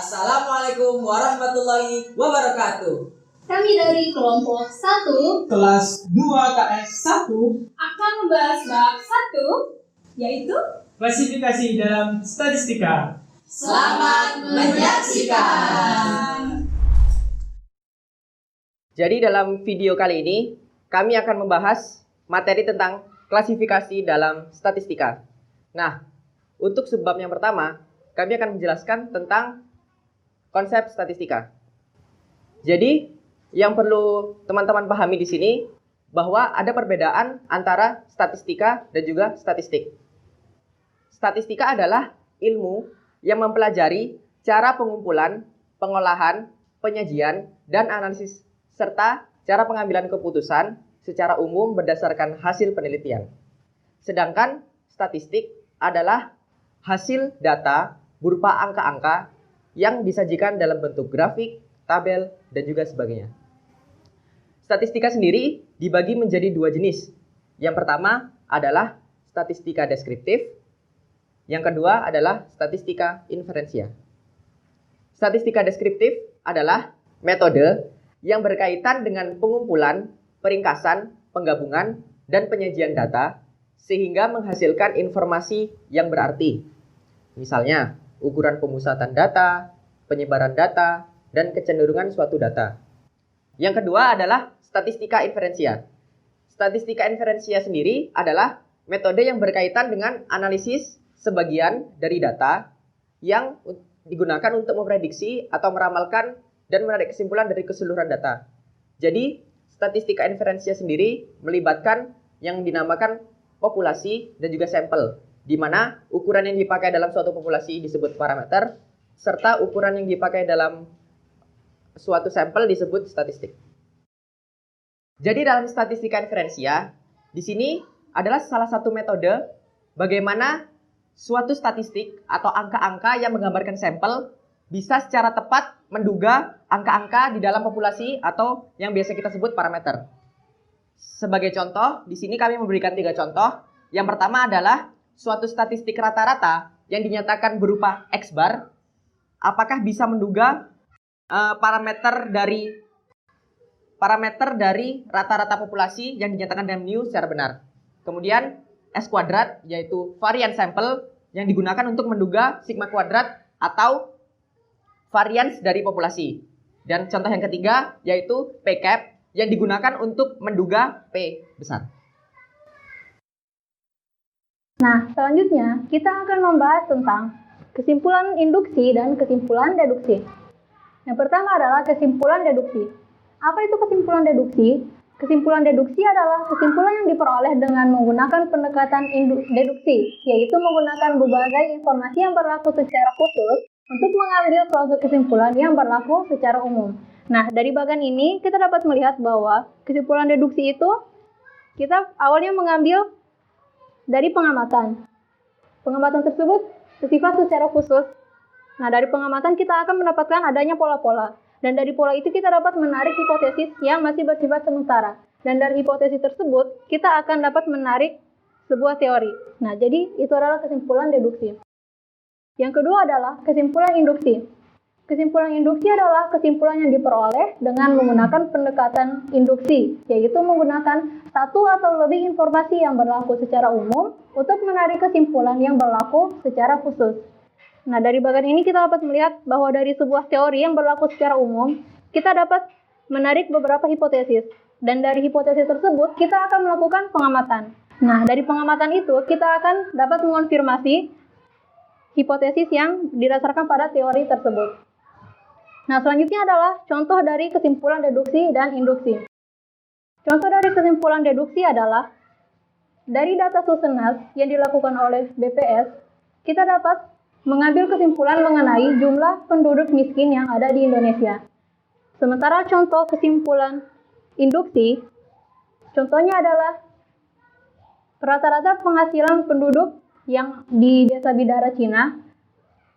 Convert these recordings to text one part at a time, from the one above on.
Assalamualaikum warahmatullahi wabarakatuh. Kami dari kelompok 1 kelas 2 KS 1 akan membahas bab 1, yaitu klasifikasi dalam statistika. Selamat menyaksikan. Jadi dalam video kali ini kami akan membahas materi tentang klasifikasi dalam statistika. Nah, untuk sebab yang pertama, kami akan menjelaskan tentang konsep statistika. Jadi, yang perlu teman-teman pahami di sini bahwa ada perbedaan antara statistika dan juga statistik. Statistika adalah ilmu yang mempelajari cara pengumpulan, pengolahan, penyajian, dan analisis serta cara pengambilan keputusan secara umum berdasarkan hasil penelitian. Sedangkan statistik adalah hasil data berupa angka-angka yang disajikan dalam bentuk grafik, tabel, dan juga sebagainya. Statistika sendiri dibagi menjadi dua jenis. Yang pertama adalah statistika deskriptif. Yang kedua adalah statistika inferensia. Statistika deskriptif adalah metode yang berkaitan dengan pengumpulan, peringkasan, penggabungan, dan penyajian data sehingga menghasilkan informasi yang berarti. Misalnya, ukuran pemusatan data, penyebaran data, dan kecenderungan suatu data. Yang kedua adalah statistika inferensia. Statistika inferensia sendiri adalah metode yang berkaitan dengan analisis sebagian dari data yang digunakan untuk memprediksi atau meramalkan dan menarik kesimpulan dari keseluruhan data. Jadi, statistika inferensia sendiri melibatkan yang dinamakan populasi dan juga sampel, di mana ukuran yang dipakai dalam suatu populasi disebut parameter, serta ukuran yang dipakai dalam suatu sampel disebut statistik. Jadi dalam statistika inferensia, di sini adalah salah satu metode bagaimana suatu statistik atau angka-angka yang menggambarkan sampel bisa secara tepat menduga angka-angka di dalam populasi atau yang biasa kita sebut parameter. Sebagai contoh, di sini kami memberikan 3 contoh. Yang pertama adalah suatu statistik rata-rata yang dinyatakan berupa X bar, apakah bisa menduga parameter dari rata-rata populasi yang dinyatakan dalam mu secara benar. Kemudian S kuadrat yaitu varian sampel yang digunakan untuk menduga sigma kuadrat atau varians dari populasi. Dan contoh yang ketiga yaitu P cap yang digunakan untuk menduga P besar. Nah, selanjutnya kita akan membahas tentang kesimpulan induksi dan kesimpulan deduksi. Yang pertama adalah kesimpulan deduksi. Apa itu kesimpulan deduksi? Kesimpulan deduksi adalah kesimpulan yang diperoleh dengan menggunakan pendekatan deduksi, yaitu menggunakan berbagai informasi yang berlaku secara khusus untuk mengambil suatu kesimpulan yang berlaku secara umum. Nah, dari bagian ini kita dapat melihat bahwa kesimpulan deduksi itu kita awalnya mengambil dari pengamatan. Pengamatan tersebut bersifat secara khusus. Nah, dari pengamatan kita akan mendapatkan adanya pola-pola. Dan dari pola itu kita dapat menarik hipotesis yang masih bersifat sementara. Dan dari hipotesis tersebut, kita akan dapat menarik sebuah teori. Nah, jadi itu adalah kesimpulan deduksi. Yang kedua adalah kesimpulan induksi. Kesimpulan induksi adalah kesimpulan yang diperoleh dengan menggunakan pendekatan induksi, yaitu menggunakan satu atau lebih informasi yang berlaku secara umum untuk menarik kesimpulan yang berlaku secara khusus. Nah, dari bagian ini kita dapat melihat bahwa dari sebuah teori yang berlaku secara umum, kita dapat menarik beberapa hipotesis. Dan dari hipotesis tersebut, kita akan melakukan pengamatan. Nah, dari pengamatan itu, kita akan dapat mengonfirmasi hipotesis yang didasarkan pada teori tersebut. Nah, selanjutnya adalah contoh dari kesimpulan deduksi dan induksi. Contoh dari kesimpulan deduksi adalah dari data Susenas yang dilakukan oleh BPS, kita dapat mengambil kesimpulan mengenai jumlah penduduk miskin yang ada di Indonesia. Sementara contoh kesimpulan induksi, contohnya adalah rata-rata penghasilan penduduk yang di Desa Bidara Cina,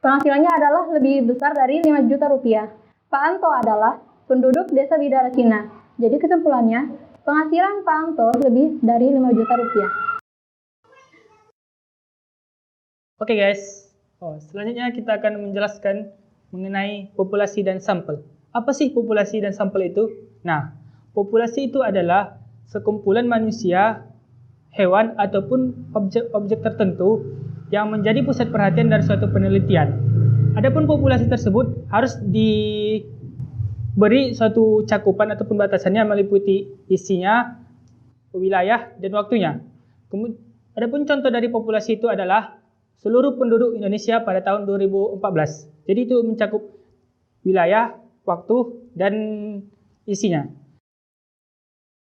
penghasilannya adalah lebih besar dari 5 juta rupiah. Pak Anto adalah penduduk Desa Bidara Cina. Jadi kesimpulannya, penghasilan Pak Anto lebih dari 5 juta rupiah. Oke guys, selanjutnya kita akan menjelaskan mengenai populasi dan sampel. Apa sih populasi dan sampel itu? Nah, populasi itu adalah sekumpulan manusia, hewan, ataupun objek tertentu yang menjadi pusat perhatian dari suatu penelitian. Adapun populasi tersebut harus diberi suatu cakupan ataupun batasannya meliputi isinya, wilayah, dan waktunya. Adapun contoh dari populasi itu adalah seluruh penduduk Indonesia pada tahun 2014. Jadi itu mencakup wilayah, waktu, dan isinya.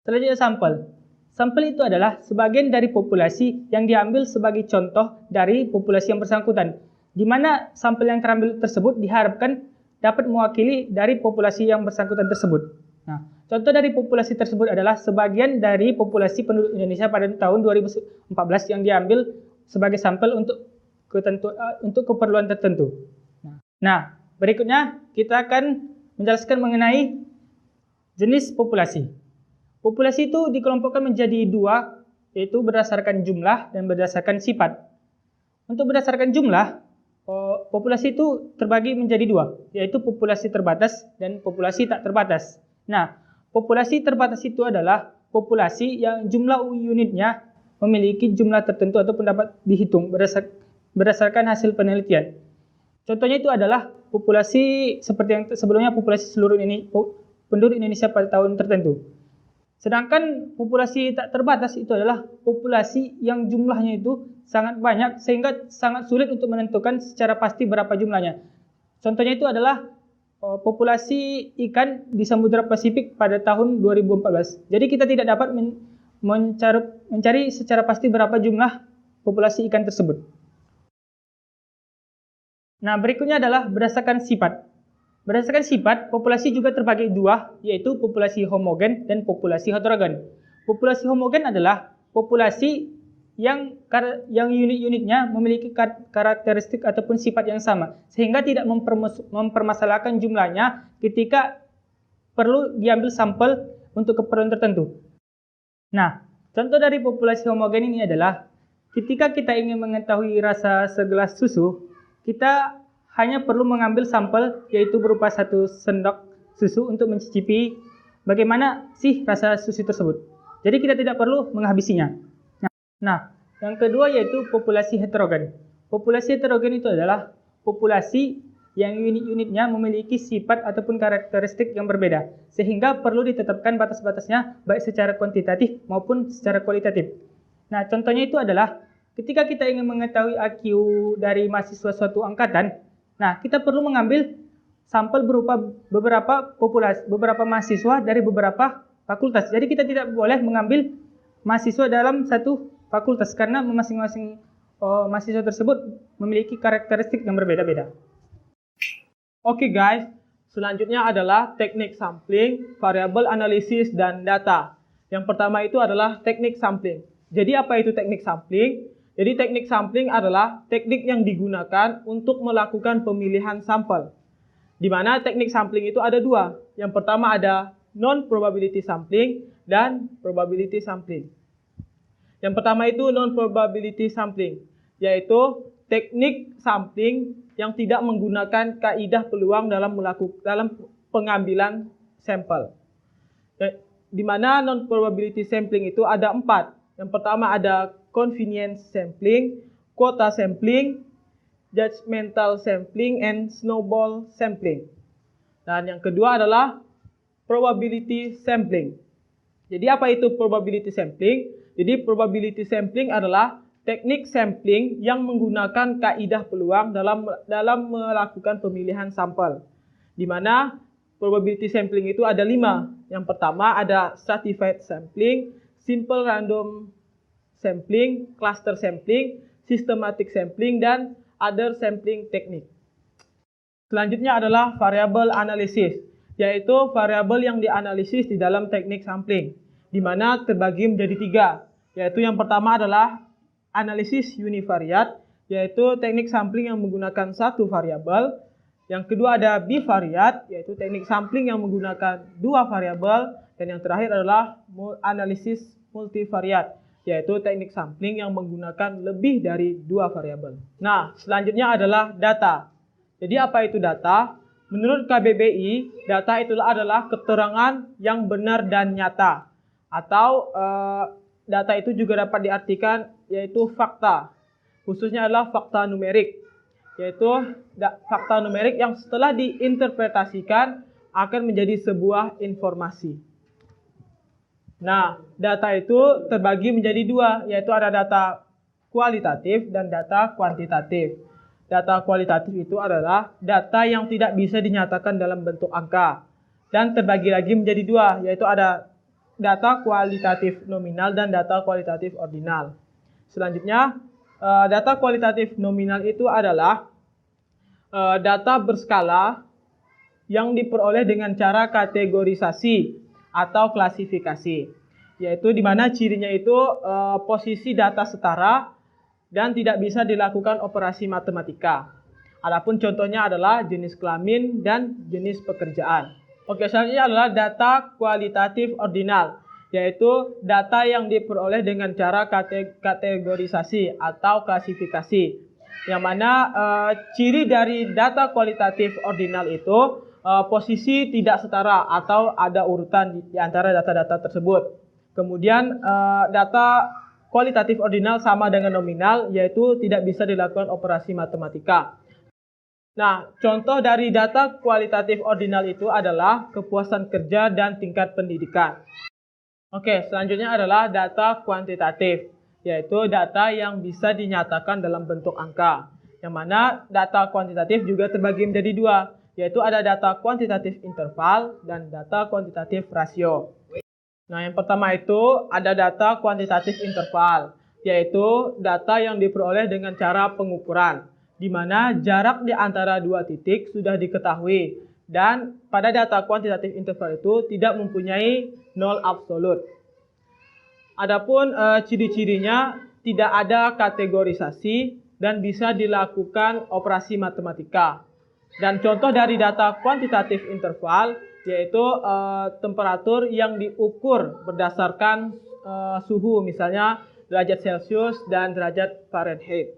Selanjutnya sampel. Sampel itu adalah sebagian dari populasi yang diambil sebagai contoh dari populasi yang bersangkutan, di mana sampel yang terambil tersebut diharapkan dapat mewakili dari populasi yang bersangkutan tersebut. Nah, contoh dari populasi tersebut adalah sebagian dari populasi penduduk Indonesia pada tahun 2014 yang diambil sebagai sampel untuk keperluan tertentu. Nah, berikutnya kita akan menjelaskan mengenai jenis populasi. Populasi itu dikelompokkan menjadi dua, yaitu berdasarkan jumlah dan berdasarkan sifat. Untuk berdasarkan jumlah, populasi itu terbagi menjadi dua, yaitu populasi terbatas dan populasi tak terbatas. Nah, populasi terbatas itu adalah populasi yang jumlah unitnya memiliki jumlah tertentu ataupun dapat dihitung berdasarkan hasil penelitian. Contohnya itu adalah populasi seperti yang sebelumnya, populasi seluruh penduduk Indonesia pada tahun tertentu. Sedangkan populasi tak terbatas itu adalah populasi yang jumlahnya itu sangat banyak sehingga sangat sulit untuk menentukan secara pasti berapa jumlahnya. Contohnya itu adalah populasi ikan di Samudra Pasifik pada tahun 2014. Jadi kita tidak dapat mencari secara pasti berapa jumlah populasi ikan tersebut. Nah, berikutnya adalah berdasarkan sifat. Berdasarkan sifat, populasi juga terbagi dua, yaitu populasi homogen dan populasi heterogen. Populasi homogen adalah populasi yang unit-unitnya memiliki karakteristik ataupun sifat yang sama, sehingga tidak mempermasalahkan jumlahnya ketika perlu diambil sampel untuk keperluan tertentu. Nah, contoh dari populasi homogen ini adalah ketika kita ingin mengetahui rasa segelas susu, kita hanya perlu mengambil sampel, yaitu berupa 1 sendok susu untuk mencicipi bagaimana sih rasa susu tersebut. Jadi kita tidak perlu menghabisinya. Nah, yang kedua yaitu populasi heterogen. Populasi heterogen itu adalah populasi yang unit-unitnya memiliki sifat ataupun karakteristik yang berbeda, sehingga perlu ditetapkan batas-batasnya baik secara kuantitatif maupun secara kualitatif. Nah, contohnya itu adalah ketika kita ingin mengetahui IQ dari mahasiswa suatu angkatan, nah kita perlu mengambil sampel berupa beberapa mahasiswa dari beberapa fakultas. Jadi kita tidak boleh mengambil mahasiswa dalam satu fakultas karena masing-masing mahasiswa tersebut memiliki karakteristik yang berbeda-beda. Oke guys, selanjutnya adalah teknik sampling, variabel analisis, dan data. Yang pertama itu adalah teknik sampling. Jadi apa itu teknik sampling? Jadi teknik sampling adalah teknik yang digunakan untuk melakukan pemilihan sampel. Di mana teknik sampling itu ada dua. Yang pertama ada non-probability sampling dan probability sampling. Yang pertama itu non-probability sampling, yaitu teknik sampling yang tidak menggunakan kaidah peluang dalam pengambilan sampel. Di mana non-probability sampling itu ada 4. Yang pertama ada convenience sampling, quota sampling, judgmental sampling, and snowball sampling. Dan yang kedua adalah probability sampling. Jadi apa itu probability sampling? Jadi probability sampling adalah teknik sampling yang menggunakan kaidah peluang dalam melakukan pemilihan sampel. Di mana probability sampling itu ada 5. Yang pertama ada stratified sampling, simple random sampling, cluster sampling, systematic sampling, dan other sampling technique. Selanjutnya adalah variabel analisis, yaitu variabel yang dianalisis di dalam teknik sampling, di mana terbagi menjadi 3, yaitu yang pertama adalah analisis univariat, yaitu teknik sampling yang menggunakan 1 variabel. Yang kedua ada bivariat, yaitu teknik sampling yang menggunakan 2 variabel. Dan yang terakhir adalah analisis multivariat, yaitu teknik sampling yang menggunakan lebih dari 2 variabel. Nah, selanjutnya adalah data, Jadi apa itu data? Menurut KBBI, data adalah keterangan yang benar dan nyata. Atau data itu juga dapat diartikan yaitu fakta. Khususnya adalah fakta numerik. Yaitu fakta numerik yang setelah diinterpretasikan akan menjadi sebuah informasi. Nah, data itu terbagi menjadi dua, yaitu ada data kualitatif dan data kuantitatif. Data kualitatif itu adalah data yang tidak bisa dinyatakan dalam bentuk angka. Dan terbagi lagi menjadi dua, yaitu ada data kualitatif nominal dan data kualitatif ordinal. Selanjutnya, data kualitatif nominal itu adalah data berskala yang diperoleh dengan cara kategorisasi atau klasifikasi. Yaitu di mana cirinya itu posisi data setara dan tidak bisa dilakukan operasi matematika. Adapun contohnya adalah jenis kelamin dan jenis pekerjaan. Oke, selanjutnya adalah data kualitatif ordinal, yaitu data yang diperoleh dengan cara kategorisasi atau klasifikasi. Yang mana ciri dari data kualitatif ordinal itu posisi tidak setara atau ada urutan di antara data-data tersebut. Kemudian data kualitatif ordinal sama dengan nominal, yaitu tidak bisa dilakukan operasi matematika. Nah, contoh dari data kualitatif ordinal itu adalah kepuasan kerja dan tingkat pendidikan. Oke, selanjutnya adalah data kuantitatif, yaitu data yang bisa dinyatakan dalam bentuk angka. Yang mana data kuantitatif juga terbagi menjadi dua, yaitu ada data kuantitatif interval dan data kuantitatif rasio. Nah, yang pertama itu ada data kuantitatif interval, yaitu data yang diperoleh dengan cara pengukuran, di mana jarak di antara dua titik sudah diketahui, dan pada data kuantitatif interval itu tidak mempunyai nol absolut. Adapun ciri-cirinya tidak ada kategorisasi dan bisa dilakukan operasi matematika. Dan contoh dari data kuantitatif interval yaitu temperatur yang diukur berdasarkan suhu, misalnya derajat Celcius dan derajat Fahrenheit.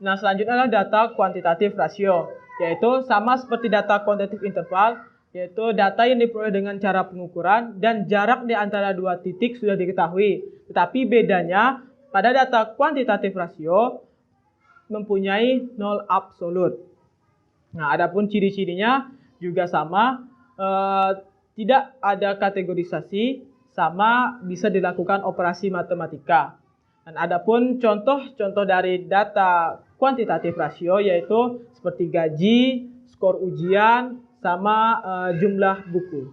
Nah, selanjutnya adalah data kuantitatif rasio, yaitu sama seperti data kuantitatif interval, yaitu data yang diperoleh dengan cara pengukuran dan jarak di antara dua titik sudah diketahui. Tetapi bedanya pada data kuantitatif rasio mempunyai nol absolut. Nah, adapun ciri-cirinya juga sama, tidak ada kategorisasi, sama bisa dilakukan operasi matematika. Dan adapun contoh-contoh dari data kuantitatif rasio yaitu seperti gaji, skor ujian, sama jumlah buku.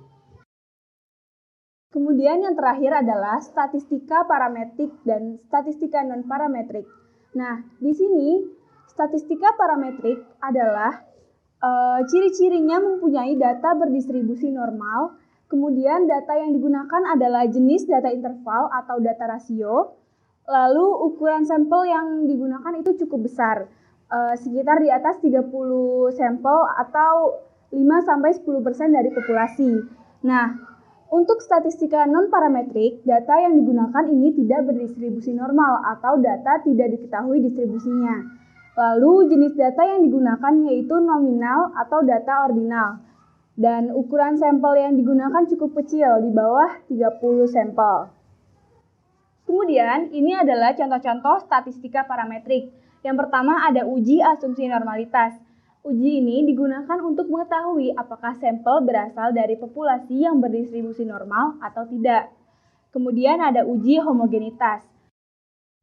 Kemudian yang terakhir adalah statistika parametrik dan statistika non-parametrik. Nah, di sini statistika parametrik adalah ciri-cirinya mempunyai data berdistribusi normal, kemudian data yang digunakan adalah jenis data interval atau data rasio, lalu ukuran sampel yang digunakan itu cukup besar, sekitar di atas 30 sampel atau 5-10% dari populasi. Nah, untuk statistika non-parametrik, data yang digunakan ini tidak berdistribusi normal atau data tidak diketahui distribusinya. Lalu jenis data yang digunakan yaitu nominal atau data ordinal. Dan ukuran sampel yang digunakan cukup kecil, di bawah 30 sampel. Kemudian ini adalah contoh-contoh statistika parametrik. Yang pertama ada uji asumsi normalitas. Uji ini digunakan untuk mengetahui apakah sampel berasal dari populasi yang berdistribusi normal atau tidak. Kemudian ada uji homogenitas.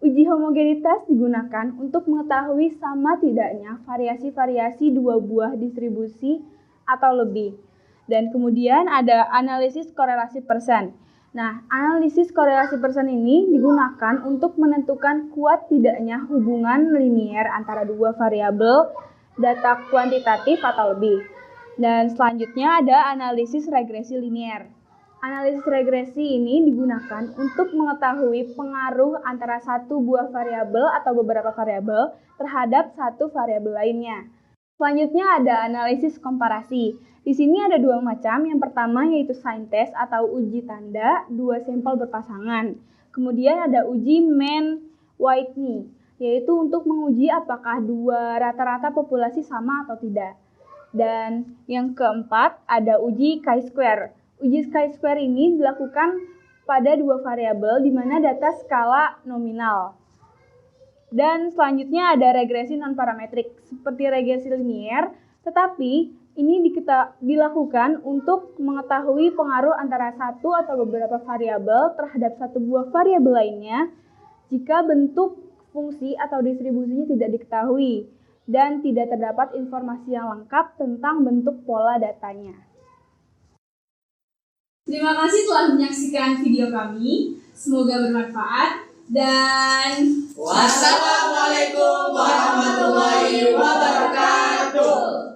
Uji homogenitas digunakan untuk mengetahui sama tidaknya variasi-variasi dua buah distribusi atau lebih. Dan kemudian ada analisis korelasi persen. Nah, analisis korelasi persen ini digunakan untuk menentukan kuat tidaknya hubungan linier antara dua variabel data kuantitatif atau lebih. Dan selanjutnya ada analisis regresi linier. Analisis regresi ini digunakan untuk mengetahui pengaruh antara satu buah variabel atau beberapa variabel terhadap satu variabel lainnya. Selanjutnya ada analisis komparasi. Di sini ada dua macam. Yang pertama yaitu sign test atau uji tanda dua sampel berpasangan. Kemudian ada uji Mann-Whitney. yaitu untuk menguji apakah dua rata-rata populasi sama atau tidak. Dan yang keempat ada uji chi-square. Uji chi-square ini dilakukan pada dua variabel di mana data skala nominal. Dan selanjutnya ada regresi non-parametrik seperti regresi linier, tetapi ini dilakukan untuk mengetahui pengaruh antara satu atau beberapa variabel terhadap satu buah variabel lainnya jika bentuk fungsi atau distribusinya tidak diketahui dan tidak terdapat informasi yang lengkap tentang bentuk pola datanya. Terima kasih telah menyaksikan video kami. Semoga bermanfaat dan Wassalamualaikum warahmatullahi wabarakatuh.